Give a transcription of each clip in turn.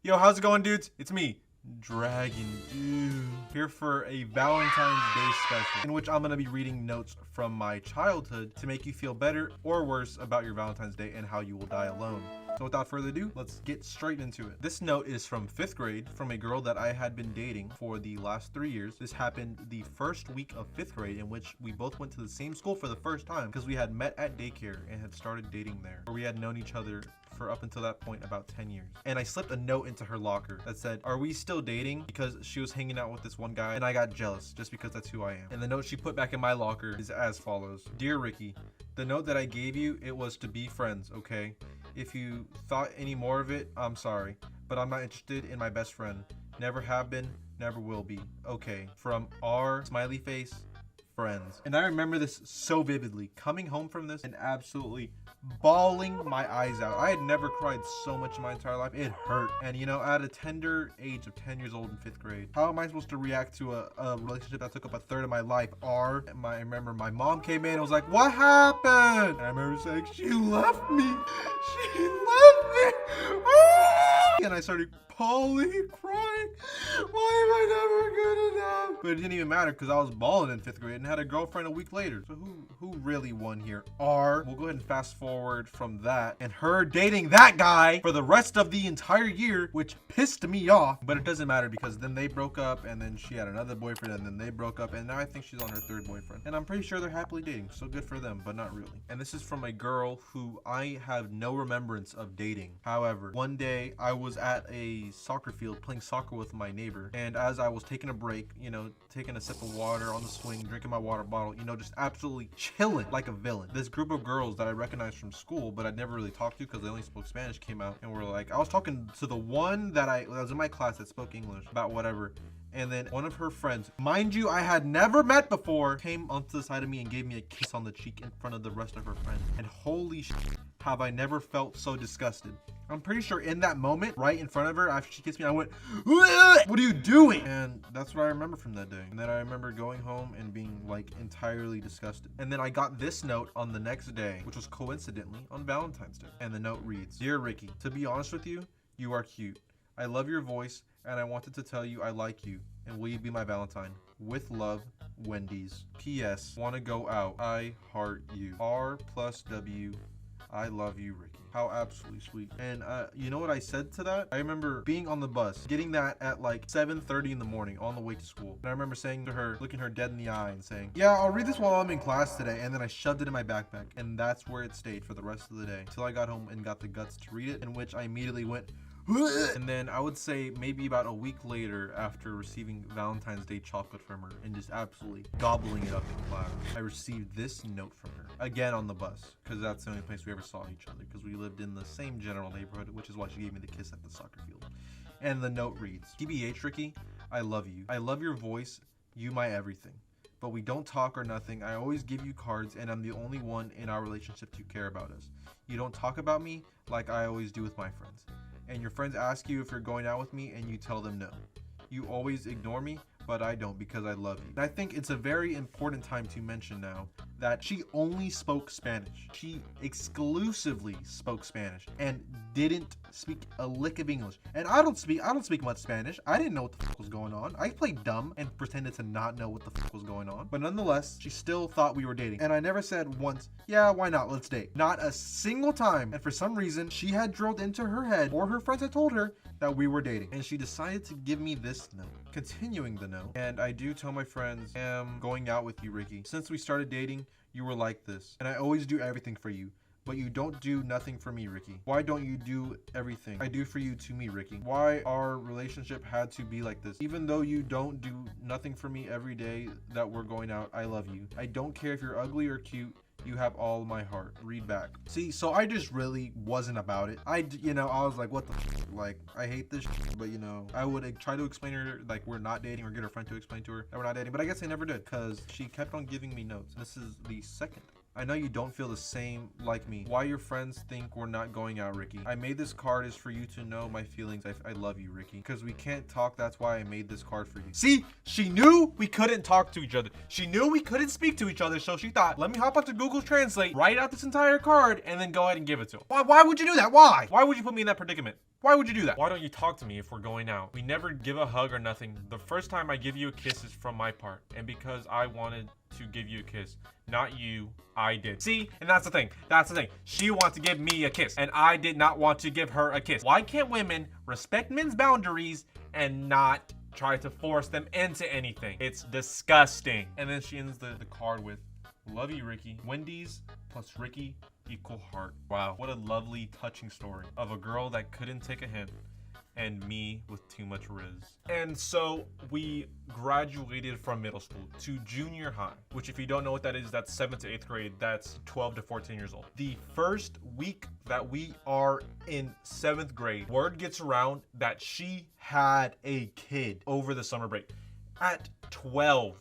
Yo, how's it going, dudes? It's me, Dragon Dude, here for a Valentine's Day special in which I'm going to be reading notes from my childhood to make you feel better or worse about your Valentine's Day and how you will die alone. So without further ado, let's get straight into it. This note is from 5th grade from a girl that I had been dating for the last 3 years. This happened the first week of 5th grade, in which we both went to the same school for the first time because we had met at daycare and had started dating there, where we had known each other for up until that point about 10 years. And I slipped a note into her locker that said, "Are we still dating?" Because she was hanging out with this one guy and I got jealous just because that's who I am. And the note she put back in my locker is as follows. "Dear Ricky, the note that I gave you, it was to be friends, okay? If you thought any more of it, I'm sorry, but I'm not interested in my best friend. Never have been, never will be. Okay, from our smiley face, friends." And I remember this so vividly, coming home from this and absolutely bawling my eyes out. I had never cried so much in my entire life. It hurt. And you know, at a tender age of 10 years old in 5th grade, how am I supposed to react to a relationship that took up a third of my life? I remember my mom came in and was like, "What happened?" And I remember saying, "She left me. She left me." And I started bawling, crying. Why am I never good enough? But it didn't even matter because I was balling in 5th grade and had a girlfriend a week later. So who really won here? We'll go ahead and fast forward from that and her dating that guy for the rest of the entire year, which pissed me off. But it doesn't matter because then they broke up and then she had another boyfriend and then they broke up and now I think she's on her 3rd boyfriend. And I'm pretty sure they're happily dating, so good for them, but not really. And this is from a girl who I have no remembrance of dating. However, one day I was at a soccer field playing soccer with my neighbor, and as I was taking a break, you know, taking a sip of water on the swing, drinking my water bottle, you know, just absolutely chilling like a villain, this group of girls that I recognized from school but I'd never really talked to because they only spoke Spanish came out and were like, I was talking to the one that was in my class that spoke English about whatever. And then one of her friends, mind you, I had never met before, came onto the side of me and gave me a kiss on the cheek in front of the rest of her friends. And holy shit, have I never felt so disgusted. I'm pretty sure in that moment, right in front of her, after she kissed me, I went, "What are you doing?" And that's what I remember from that day. And then I remember going home and being like entirely disgusted. And then I got this note on the next day, which was coincidentally on Valentine's Day. And the note reads, "Dear Ricky, to be honest with you, you are cute. I love your voice and I wanted to tell you I like you. And will you be my Valentine? With love, Wendy's. P.S. Want to go out. I heart you. R+W. I love you, Ricky." How absolutely sweet. And you know what I said to that? I remember being on the bus, getting that at like 7:30 in the morning on the way to school. And I remember saying to her, looking her dead in the eye and saying, "Yeah, I'll read this while I'm in class today." And then I shoved it in my backpack. And that's where it stayed for the rest of the day. Until I got home and got the guts to read it, in which I immediately went, and then I would say maybe about a week later, after receiving Valentine's Day chocolate from her and just absolutely gobbling it up in class, I received this note from her, again on the bus, because that's the only place we ever saw each other, because we lived in the same general neighborhood, which is why she gave me the kiss at the soccer field. And the note reads, "TBH, Ricky, I love you. I love your voice, you my everything. But we don't talk or nothing. I always give you cards and I'm the only one in our relationship to care about us. You don't talk about me like I always do with my friends. And your friends ask you if you're going out with me and you tell them no. You always ignore me, but I don't because I love you." And I think it's a very important time to mention now that she only spoke Spanish. She exclusively spoke Spanish and didn't speak a lick of English. And I don't speak much Spanish. I didn't know what the fuck was going on. I played dumb and pretended to not know what the fuck was going on. But nonetheless, she still thought we were dating. And I never said once, "Yeah, why not? Let's date." Not a single time. And for some reason, she had drilled into her head, or her friends had told her, that we were dating. And she decided to give me this note. Continuing the note, "And I do tell my friends, I'm going out with you, Ricky. Since we started dating, you were like this. And I always do everything for you. But you don't do nothing for me, Ricky. Why don't you do everything I do for you to me, Ricky? Why our relationship had to be like this? Even though you don't do nothing for me every day that we're going out, I love you. I don't care if you're ugly or cute. You have all my heart. Read back." See, so I just really wasn't about it. I was like, what the f-? Like, I hate this shit, but you know, I would try to explain to her, like, we're not dating, or get her friend to explain to her that we're not dating, but I guess I never did, because she kept on giving me notes. This is the second. "I know you don't feel the same like me. Why your friends think we're not going out, Ricky. I made this card is for you to know my feelings. I love you, Ricky. Because we can't talk, that's why I made this card for you." See, she knew we couldn't talk to each other. She knew we couldn't speak to each other, so she thought, let me hop onto Google Translate, write out this entire card, and then go ahead and give it to him. Why would you do that? Why would you put me in that predicament? Why would you do that? Why don't you talk to me if we're going out? We never give a hug or nothing. The first time I give you a kiss is from my part. And because I wanted to give you a kiss, not you, I did. See? And that's the thing. That's the thing. She wants to give me a kiss, and I did not want to give her a kiss. Why can't women respect men's boundaries and not try to force them into anything? It's disgusting. And then she ends the card with, love you, Ricky. Wendy's plus Ricky equal heart. Wow, what a lovely, touching story of a girl that couldn't take a hint and me with too much riz. And so we graduated from middle school to junior high, which if you don't know what that is, that's 7th to 8th grade. That's 12 to 14 years old. The first week that we are in 7th grade, word gets around that she had a kid over the summer break. At 12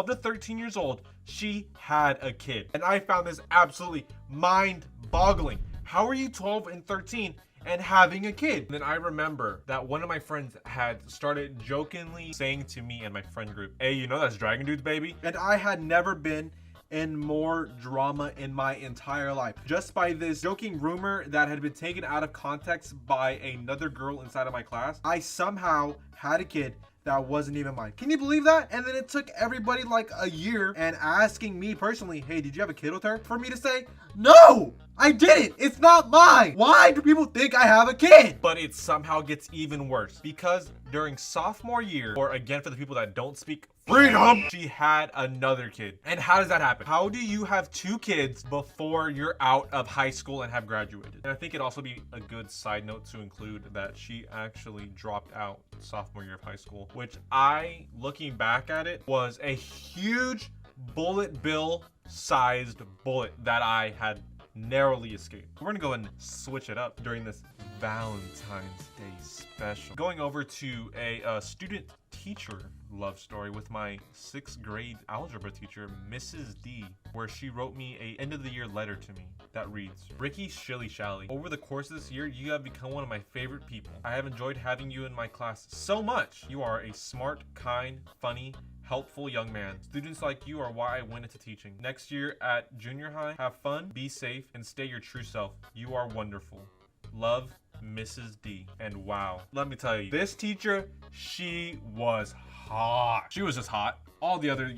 to 13 years old, she had a kid. And I found this absolutely mind-boggling. How are you 12 and 13 and having a kid? And then I remember that one of my friends had started jokingly saying to me and my friend group, hey, you know that's Dragon Dude's baby? And I had never been in more drama in my entire life. Just by this joking rumor that had been taken out of context by another girl inside of my class, I somehow had a kid that wasn't even mine. Can you believe that? And then it took everybody like a year and asking me personally, hey, did you have a kid with her? For me to say, no, I didn't. It's not mine. Why do people think I have a kid? But it somehow gets even worse because during sophomore year, or again for the people that don't speak freedom, she had another kid. And how does that happen? How do you have 2 kids before you're out of high school and have graduated? And I think it'd also be a good side note to include that she actually dropped out sophomore year of high school, which I, looking back at it, was a huge bullet bill sized bullet that I had narrowly escaped. We're gonna go and switch it up during this Valentine's Day special. Going over to a student teacher love story with my 6th grade algebra teacher, Mrs. D, where she wrote me a end of the year letter to me that reads, Ricky Shilly Shally, over the course of this year, you have become one of my favorite people. I have enjoyed having you in my class so much. You are a smart, kind, funny, helpful young man. Students like you are why I went into teaching. Next year at junior high, have fun, be safe, and stay your true self. You are wonderful. Love, Mrs. D. And wow, let me tell you, this teacher, she was hot. She was just hot. All the other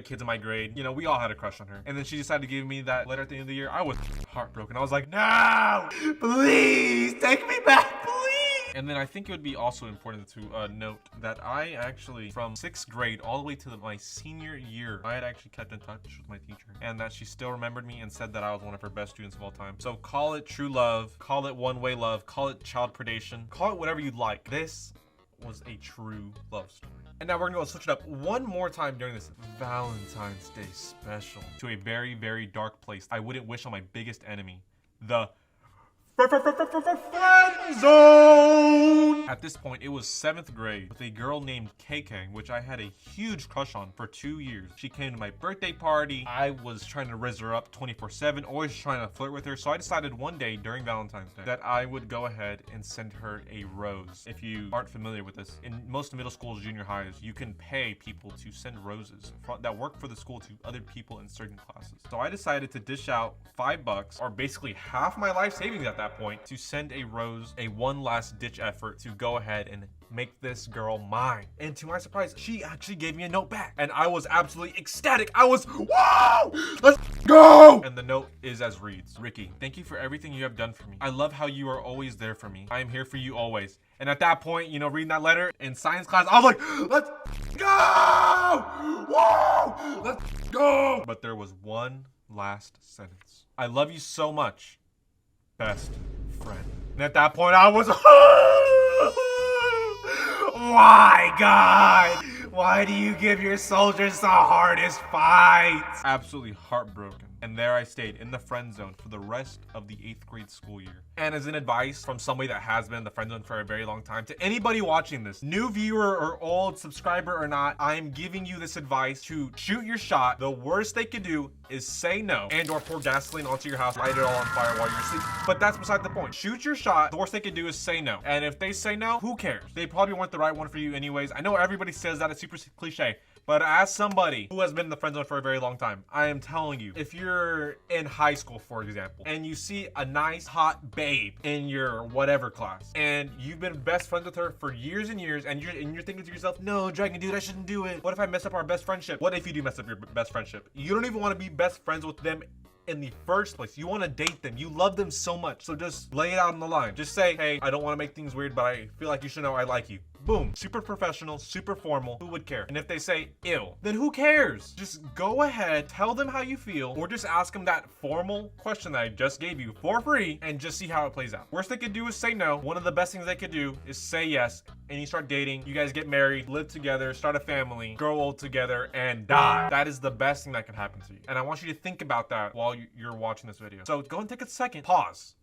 kids in my grade, we all had a crush on her. And then she decided to give me that letter at the end of the year. I was heartbroken. I was like, no, please take me back, please. And then I think it would be also important to note that I actually, from 6th grade all the way to my senior year, I had actually kept in touch with my teacher, and that she still remembered me and said that I was one of her best students of all time. So call it true love, call it one-way love, call it child predation, call it whatever you'd like. This was a true love story. And now we're gonna go switch it up one more time during this Valentine's Day special to a very, very dark place I wouldn't wish on my biggest enemy, the friend zone. At this point, it was 7th grade with a girl named KK, which I had a huge crush on for 2 years. She came to my birthday party. I was trying to rizz her up 24/7, always trying to flirt with her. So I decided one day during Valentine's Day that I would go ahead and send her a rose. If you aren't familiar with this, in most middle schools, junior highs, you can pay people to send roses that work for the school to other people in certain classes. So I decided to dish out $5, or basically half my life savings at that point, to send a rose, a one last ditch effort to go ahead and make this girl mine. And to my surprise, she actually gave me a note back, and I was absolutely ecstatic. I was, whoa, let's go. And the note is as reads, Ricky, thank you for everything you have done for me. I love how you are always there for me. I am here for you always. And at that point, reading that letter in science class, I was like, let's go, whoa, let's go. But there was one last sentence. I love you so much, best friend. And at that point, I was, why, God? Why do you give your soldiers the hardest fights? Absolutely heartbroken. And there I stayed in the friend zone for the rest of the 8th grade school year. And as an advice from somebody that has been in the friend zone for a very long time, to anybody watching this, new viewer or old subscriber or not, I'm giving you this advice to shoot your shot. The worst they can do is say no and or pour gasoline onto your house, light it all on fire while you're asleep. But that's beside the point. Shoot your shot. The worst they can do is say no. And if they say no, who cares? They probably weren't the right one for you anyways. I know everybody says that, it's super cliche. But as somebody who has been in the friend zone for a very long time, I am telling you, if you're in high school, for example, and you see a nice hot babe in your whatever class, and you've been best friends with her for years and years, and you're thinking to yourself, no, Dragon Dude, I shouldn't do it. What if I mess up our best friendship? What if you do mess up your best friendship? You don't even want to be best friends with them in the first place. You want to date them. You love them so much. So just lay it out on the line. Just say, hey, I don't want to make things weird, but I feel like you should know I like you. Boom. Super professional, super formal. Who would care? And if they say ill, then who cares? Just go ahead, tell them how you feel, or just ask them that formal question that I just gave you for free and just see how it plays out. Worst they could do is say no. One of the best things they could do is say yes, and you start dating. You guys get married, live together, start a family, grow old together, and die. That is the best thing that can happen to you. And I want you to think about that while you're watching this video. So go and take a second, pause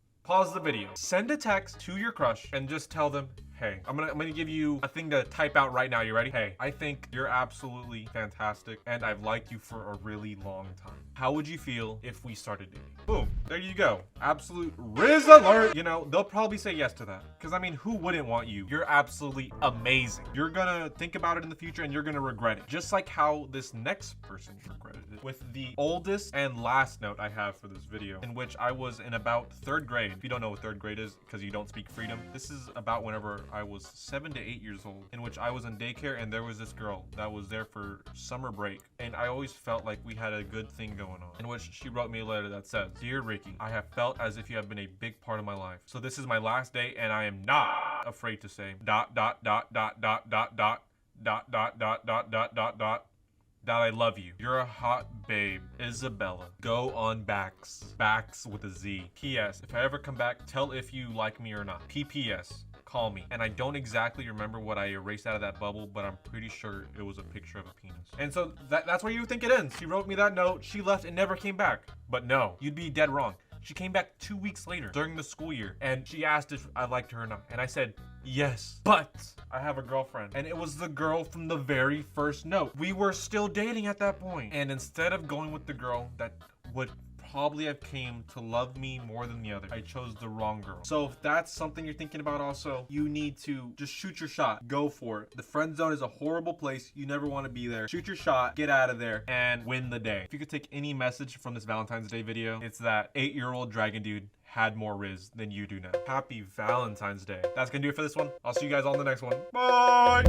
the video, send a text to your crush, and just tell them, hey, I'm gonna give you a thing to type out right now. You ready? Hey, I think you're absolutely fantastic, and I've liked you for a really long time. How would you feel if we started dating? Boom, there you go. Absolute Riz alert. You know, they'll probably say yes to that. Because I mean, who wouldn't want you? You're absolutely amazing. You're gonna think about it in the future and you're gonna regret it. Just like how this next person regretted it. With the oldest and last note I have for this video, in which I was in about 3rd grade. If you don't know what 3rd grade is, because you don't speak freedom, this is about whenever I was 7 to 8 years old, in which I was in daycare and there was this girl that was there for summer break. And I always felt like we had a good thing going on, in which she wrote me a letter that says, Dear Ricky, I have felt as if you have been a big part of my life. So this is my last day and I am not afraid to say ... that I love you. You're a hot babe. Isabella. Go on Bax. Bax with a Z. P.S. If I ever come back, tell if you like me or not. P.P.S. Call me. And I don't exactly remember what I erased out of that bubble, but I'm pretty sure it was a picture of a penis. And so that's where you think it ends. She wrote me that note, she left and never came back. But no, you'd be dead wrong. She came back 2 weeks later during the school year and she asked if I liked her or not. And I said, yes, but I have a girlfriend. And it was the girl from the very first note. We were still dating at that point. And instead of going with the girl that would probably have came to love me more than the other, I chose the wrong girl. So if that's something you're thinking about also, you need to just shoot your shot. Go for it. The friend zone is a horrible place. You never want to be there. Shoot your shot, get out of there, and win the day. If you could take any message from this Valentine's Day video, it's that 8-year-old Dragon Dude had more Riz than you do now. Happy Valentine's Day. That's gonna do it for this one. I'll see you guys on the next one. Bye!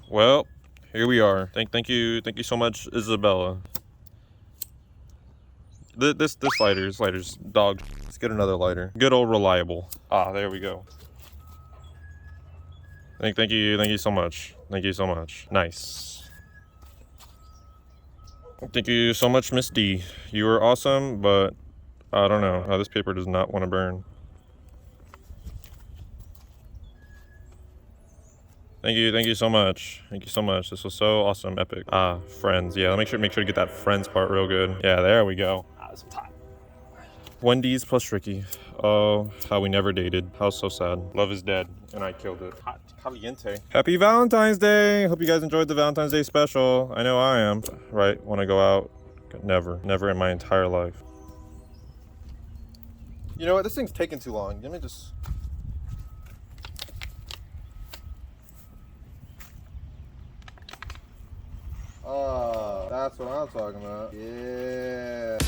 Well, here we are. Thank you so much, Isabella. This lighter's dog. Let's get another lighter. Good old reliable. Ah, there we go. Thank you so much. Thank you so much. Nice. Thank you so much, Miss D. You were awesome, but I don't know. This paper does not want to burn. Thank you so much. Thank you so much. This was so awesome, epic. Friends. Yeah, make sure to get that friends part real good. Yeah, there we go. This was hot. Wendy's plus Ricky. Oh, how we never dated. How so sad. Love is dead, and I killed it. Hot caliente. Happy Valentine's Day. Hope you guys enjoyed the Valentine's Day special. I know I am. Right, want to go out? Never in my entire life. You know what? This thing's taking too long. Let me just... Oh, that's what I'm talking about. Yeah.